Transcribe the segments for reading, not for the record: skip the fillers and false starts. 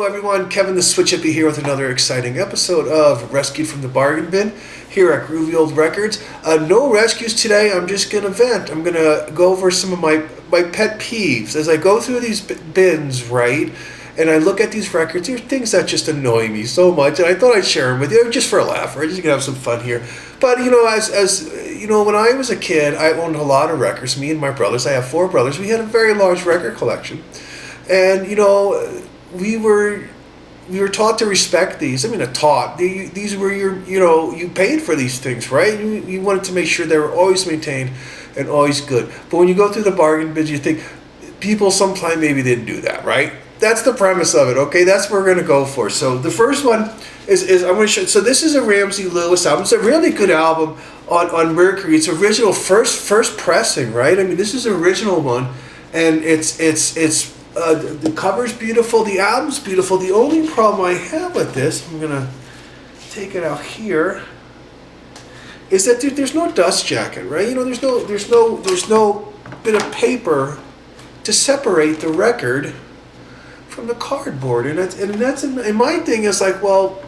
Hello everyone, Kevin the Switch Hippie here with another exciting episode of Rescued from the Bargain Bin here at Groovy Old Records. No rescues today, I'm just going to vent. I'm going to go over some of my pet peeves. As I go through these bins, right, and I look at these records, there's things that just annoy me so much, and I thought I'd share them with you just for a laugh, right? Just going to have some fun here. But, you know, as you know, when I was a kid, I owned a lot of records, me and my brothers. I have 4 brothers. We had a very large record collection. And, you know, we were taught to respect these. I mean, these were you paid for these things, right? You wanted to make sure they were always maintained and always good. But when you go through the bargain bins, you think people sometime maybe didn't do that, right? That's the premise of it, okay? That's what we're going to go for. So the first one is I'm going to show. So this is a Ramsey Lewis album. It's a really good album on Mercury. It's original first pressing, right? I mean, this is the original one, and it's the cover's beautiful, the album's beautiful. The only problem I have with this, I'm gonna take it out here, is that there's no dust jacket, right? You know, there's no bit of paper to separate the record from the cardboard, and my thing is like, well,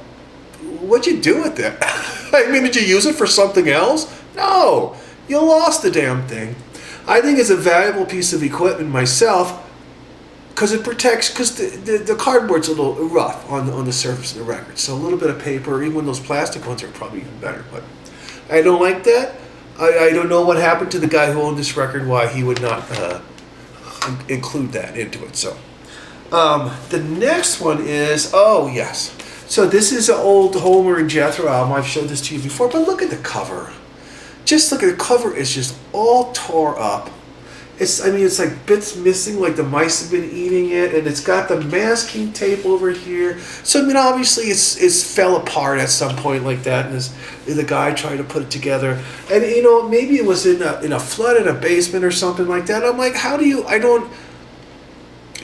what'd you do with it? I mean, did you use it for something else? No, you lost the damn thing. I think it's a valuable piece of equipment myself, because it protects, because the cardboard's a little rough on the surface of the record. So a little bit of paper, even those plastic ones are probably even better. But I don't like that. I don't know what happened to the guy who owned this record, why he would not include that into it. So the next one is, oh yes. So this is an old Homer and Jethro album. I've showed this to you before, but look at the cover. Just look at the cover. It's just all tore up. It's like bits missing, like the mice have been eating it, and it's got the masking tape over here. So, I mean, obviously it's fell apart at some point like that, and the guy tried to put it together. And, you know, maybe it was in a flood in a basement or something like that. I'm like,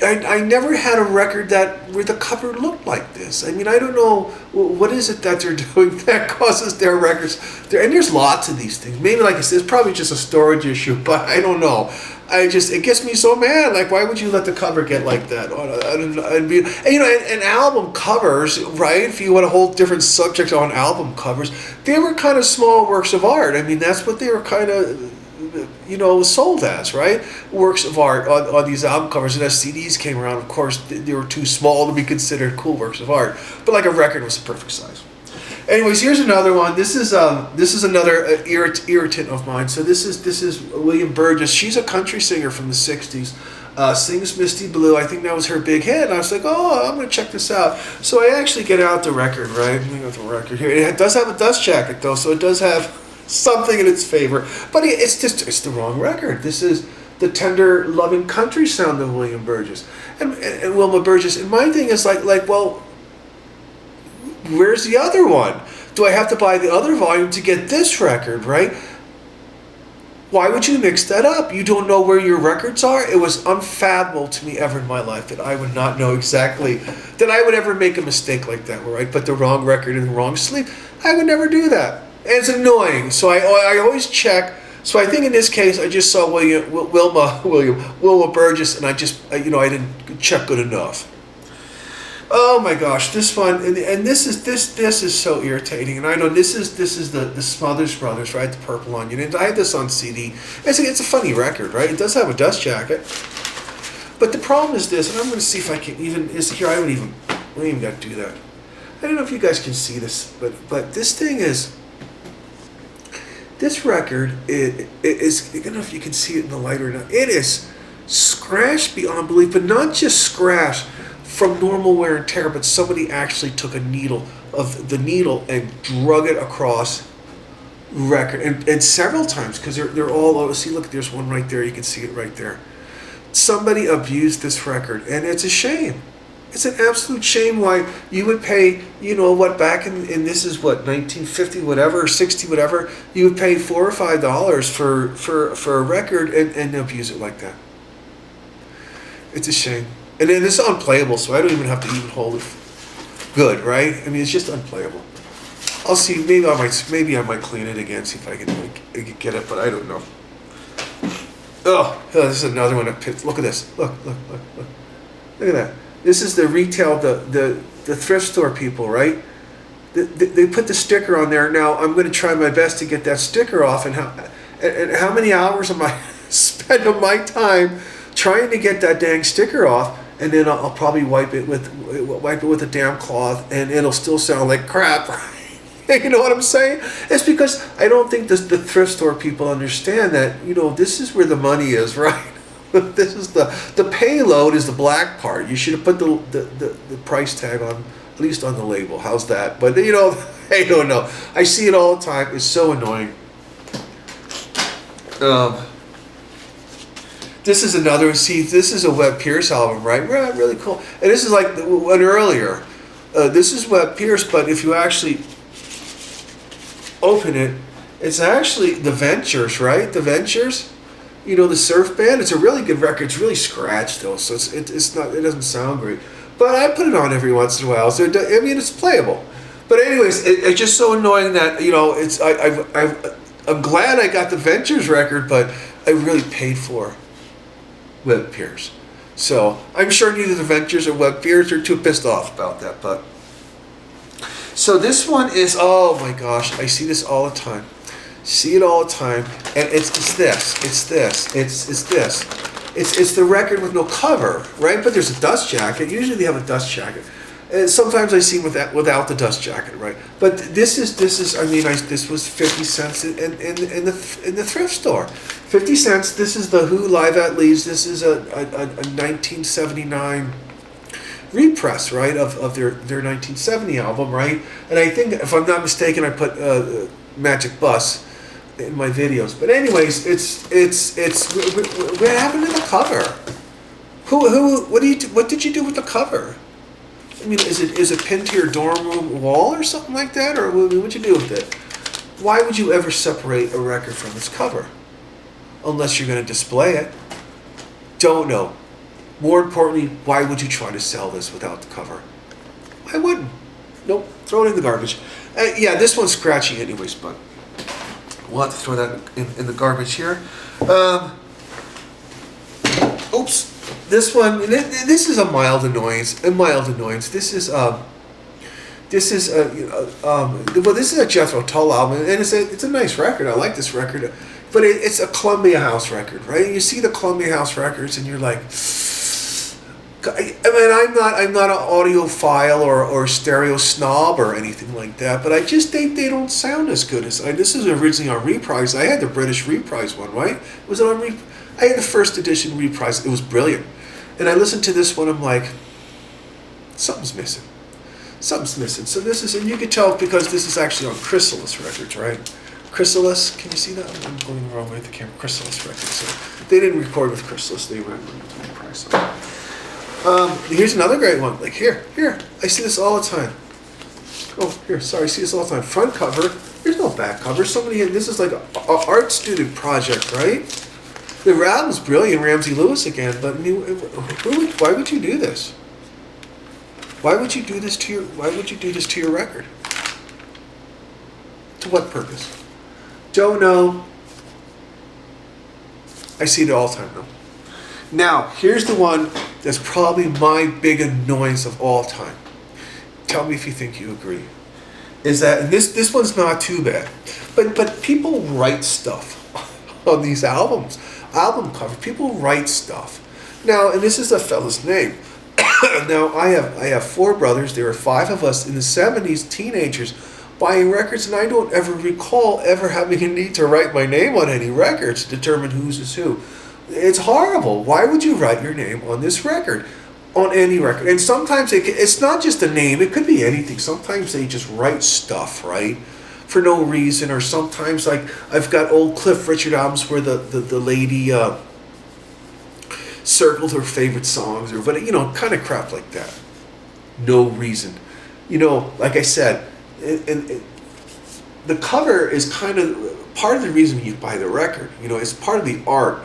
I never had a record where the cover looked like this. I mean, I don't know, what is it that they're doing that causes their records, and there's lots of these things. Maybe, like I said, it's probably just a storage issue, but I don't know. It gets me so mad. Like, why would you let the cover get like that? And album covers, right? If you want a whole different subject on album covers, they were kind of small works of art. I mean, that's what they were kind of, sold as, right? Works of art on these album covers. And as CDs came around, of course, they were too small to be considered cool works of art. But like a record was the perfect size. Anyways, here's another one. This is another irritant of mine. So this is William Burgess. She's a country singer from the '60s. Sings Misty Blue. I think that was her big hit. And I was like, oh, I'm going to check this out. So I actually get out the record, right? Let me get the record here. It does have a dust jacket, though, so it does have something in its favor. But it's the wrong record. This is the tender, loving country sound of William Burgess and Wilma Burgess. And my thing is like, well, where's the other one? Do I have to buy the other volume to get this record, right? Why would you mix that up? You don't know where your records are? It was unfathomable to me ever in my life that I would not know exactly, that I would ever make a mistake like that, where I put the wrong record in the wrong sleeve. I would never do that. And it's annoying. So I always check. So I think in this case, I just saw Wilma Burgess, and I didn't check good enough. Oh my gosh, this one, and this is so irritating. And I know this is the Smothers Brothers, right? The Purple Onion. And I had this on CD. It's a funny record, right? It does have a dust jacket. But the problem is this, and I'm going to see if I can even, is here, I don't even got to do that. I don't know if you guys can see this, but this thing is, this record, it is, I don't know if you can see it in the light or not, it is scratched beyond belief, but not just scratched from normal wear and tear, but somebody actually took a needle and drug it across record, and several times, because they're all over. See, look, there's one right there, you can see it right there. Somebody abused this record, and it's a shame. It's an absolute shame why you would pay, back in this is what, 1950 whatever, or 60 whatever, you would pay $4 or $5 for a record and abuse it like that. It's a shame. And then it's unplayable, so I don't even have to even hold it good, right? I mean, it's just unplayable. I'll see, maybe I might clean it again, see if I can get it, but I don't know. Oh, this is another one that pits. Look at this. Look at that. This is the retail, the thrift store people, right? They put the sticker on there. Now I'm going to try my best to get that sticker off. And how many hours am I spend on my time trying to get that dang sticker off? And then I'll probably wipe it with a damn cloth, and it'll still sound like crap. You know what I'm saying? It's because I don't think the thrift store people understand that, this is where the money is, right? This is the payload is the black part. You should have put the price tag on, at least on the label. How's that? But I don't know. I see it all the time. It's so annoying. This is another. See, this is a Webb Pierce album, right? Really cool. And this is like one earlier. This is Webb Pierce, but if you actually open it, it's actually the Ventures, right? The Ventures. The surf band. It's a really good record. It's really scratched though, so it's not. It doesn't sound great. But I put it on every once in a while. So it's playable. But anyways, it's just so annoying that it's. I'm glad I got the Ventures record, but I really paid for Webb Pierce. So I'm sure neither the Ventures or Webb Pierce are too pissed off about that. But so this one is. Oh my gosh, I see this all the time. See it all the time, and it's this. It's the record with no cover, right? But there's a dust jacket. Usually they have a dust jacket. And sometimes I see them without the dust jacket, right? But this is. I mean, this was 50 cents in the thrift store. 50 cents. This is the Who Live at Leeds. This is a 1979 repress, right, of their 1970 album, right? And I think, if I'm not mistaken, I put Magic Bus in my videos. But anyways, it's what happened to the cover? What did you do with the cover? I mean, is it pinned to your dorm room wall or something like that, or what'd you do with it? Why would you ever separate a record from its cover, unless you're going to display it? Don't know. More importantly, why would you try to sell this without the cover? I wouldn't. Nope. Throw it in the garbage. Yeah, this one's scratchy anyways, but we'll have to throw that in the garbage here. Oops. This one. This is a mild annoyance. This is well, this is a Jethro Tull album, and it's a nice record. I like this record, but it's a Columbia House record, right? You see the Columbia House records, and you're like. I mean, I'm not an audiophile or stereo snob or anything like that, but I just think they don't sound as good as. This is originally on Reprise. I had the British Reprise one, right? Was it on I had the first edition Reprise. It was brilliant, and I listened to this one. I'm like, something's missing. Something's missing. So this is, and you can tell because this is actually on Chrysalis Records, right? Chrysalis, can you see that? I'm going the wrong way with the camera. Chrysalis Records. So they didn't record with Chrysalis. They went with Reprise. Here's another great one. Like here. I see this all the time. Oh, here. Sorry, I see this all the time. Front cover. There's no back cover. This is like an art student project, right? The album's brilliant, Ramsey Lewis again. But I mean, why would you do this? Why would you do this to your record? To what purpose? Don't know. I see it all the time though. Now, here's the one that's probably my big annoyance of all time. Tell me if you think you agree. Is that, and this one's not too bad, but people write stuff on these album cover. People write stuff. Now, and this is a fella's name. Now, I have 4 brothers. There were 5 of us in the 70s, teenagers, buying records, and I don't ever recall ever having a need to write my name on any records to determine whose is who. It's horrible. Why would you write your name on this record? On any record. And sometimes it's not just a name. It could be anything. Sometimes they just write stuff, right? For no reason. Or sometimes, like, I've got old Cliff Richard albums where the lady circled her favorite songs or whatever, kind of crap like that. No reason. Like I said, the cover is kind of part of the reason you buy the record. It's part of the art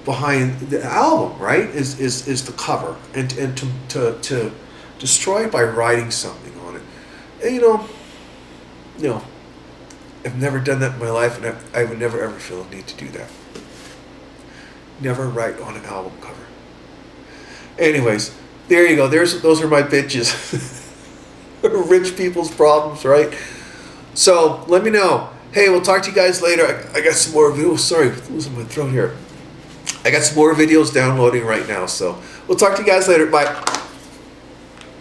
behind the album, right? Is the cover, and to destroy it by writing something on it. And I've never done that in my life, and I would never ever feel a need to do that. Never write on an album cover. Anyways, There you go. Those are my bitches. Rich people's problems, right? So let me know. Hey, we'll talk to you guys later. I got some more videos. Sorry, losing my throat here. I got some more videos downloading right now. So we'll talk to you guys later. Bye.